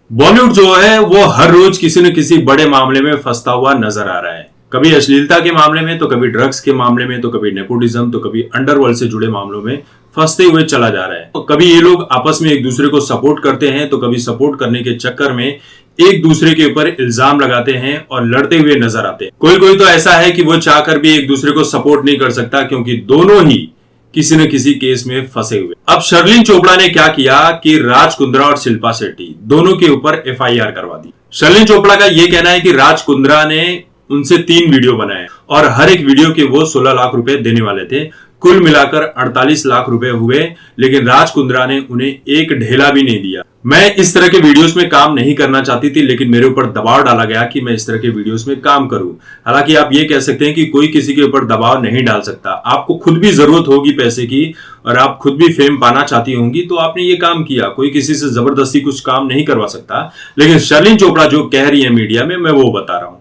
बॉलीवुड जो है वो हर रोज किसी न किसी बड़े मामले में फंसता हुआ नजर आ रहा है। कभी अश्लीलता के मामले में, तो कभी ड्रग्स के मामले में, तो कभी नेपोटिज्म, तो कभी अंडरवर्ल्ड से जुड़े मामलों में फंसते हुए चला जा रहा है। तो कभी ये लोग आपस में एक दूसरे को सपोर्ट करते हैं, तो कभी सपोर्ट करने के चक्कर में एक दूसरे के ऊपर इल्जाम लगाते हैं और लड़ते हुए नजर आते हैं। कोई कोई तो ऐसा है कि वो चाहकर भी एक दूसरे को सपोर्ट नहीं कर सकता, क्योंकि दोनों ही किसी न किसी केस में फंसे हुए। अब शर्लिन चोपड़ा ने क्या किया कि राज कुंद्रा और शिल्पा शेट्टी दोनों के ऊपर एफआईआर करवा दी। शर्लिन चोपड़ा का यह कहना है कि राज कुंद्रा ने उनसे 3 वीडियो बनाए और हर एक वीडियो के वो 16 लाख रुपए देने वाले थे। कुल मिलाकर 48 लाख रुपए हुए, लेकिन राज कुंद्रा ने उन्हें एक ढेला भी नहीं दिया। मैं इस तरह के वीडियोस में काम नहीं करना चाहती थी, लेकिन मेरे ऊपर दबाव डाला गया कि मैं इस तरह के वीडियोस में काम करूं। हालांकि आप ये कह सकते हैं कि कोई किसी के ऊपर दबाव नहीं डाल सकता। आपको खुद भी जरूरत होगी पैसे की और आप खुद भी फेम पाना चाहती होंगी, तो आपने ये काम किया। कोई किसी से जबरदस्ती कुछ काम नहीं करवा सकता। लेकिन शर्लिन चोपड़ा जो कह रही है मीडिया में, मैं वो बता रहा हूं।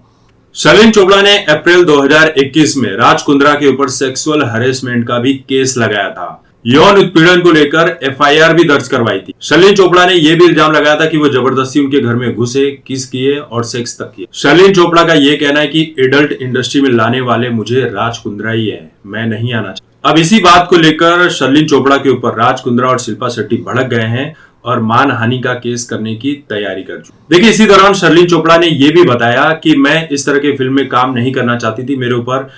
शर्लिन चोपड़ा ने अप्रैल 2021 में राज कुंद्रा के ऊपर सेक्सुअल हरेसमेंट का भी केस लगाया था। यौन उत्पीड़न को लेकर एफआईआर भी दर्ज करवाई थी। शर्लिन चोपड़ा ने यह भी इल्जाम लगाया था कि वो जबरदस्ती उनके घर में घुसे, किस किए और सेक्स तक किए। शर्लिन चोपड़ा का यह कहना है कि एडल्ट इंडस्ट्री में लाने वाले मुझे राज कुंद्रा ही है, मैं नहीं आना चाहता। अब इसी बात को लेकर शर्लिन चोपड़ा के ऊपर राज कुंद्रा और शिल्पा शेट्टी भड़क गए हैं और मानहानि का केस करने की तैयारी कर चुके। देखिए, इसी दौरान शर्लिन चोपड़ा ने यह भी बताया कि मैं इस तरह के फिल्म में काम नहीं करना चाहती थी, मेरे ऊपर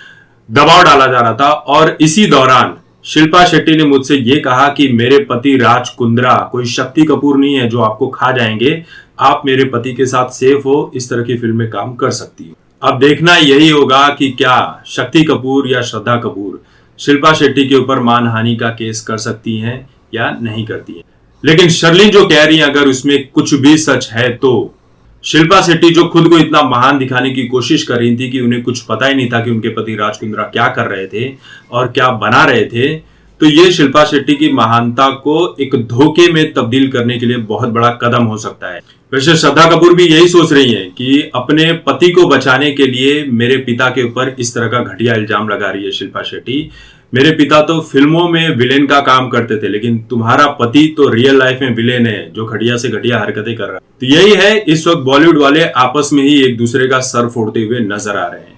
दबाव डाला जा रहा था। और इसी दौरान शिल्पा शेट्टी ने मुझसे यह कहा कि मेरे पति राज कुंद्रा कोई शक्ति कपूर नहीं है जो आपको खा जाएंगे, आप मेरे पति के साथ सेफ हो, इस तरह की फिल्म में काम कर सकती हो। अब देखना यही होगा कि क्या शक्ति कपूर या श्रद्धा कपूर शिल्पा शेट्टी के ऊपर मानहानि का केस कर सकती हैं या नहीं करती हैं। लेकिन शर्लिन जो कह रही है, अगर उसमें कुछ भी सच है, तो शिल्पा शेट्टी जो खुद को इतना महान दिखाने की कोशिश कर रही थी कि उन्हें कुछ पता ही नहीं था कि उनके पति राज कुंद्रा क्या कर रहे थे और क्या बना रहे थे, तो ये शिल्पा शेट्टी की महानता को एक धोखे में तब्दील करने के लिए बहुत बड़ा कदम हो सकता है। वैसे श्रद्धा कपूर भी यही सोच रही हैं कि अपने पति को बचाने के लिए मेरे पिता के ऊपर इस तरह का घटिया इल्जाम लगा रही है शिल्पा शेट्टी। मेरे पिता तो फिल्मों में विलेन का काम करते थे, लेकिन तुम्हारा पति तो रियल लाइफ में विलेन है जो घटिया से घटिया हरकतें कर रहा है। तो यही है, इस वक्त बॉलीवुड वाले आपस में ही एक दूसरे का सर फोड़ते हुए नजर आ रहे हैं।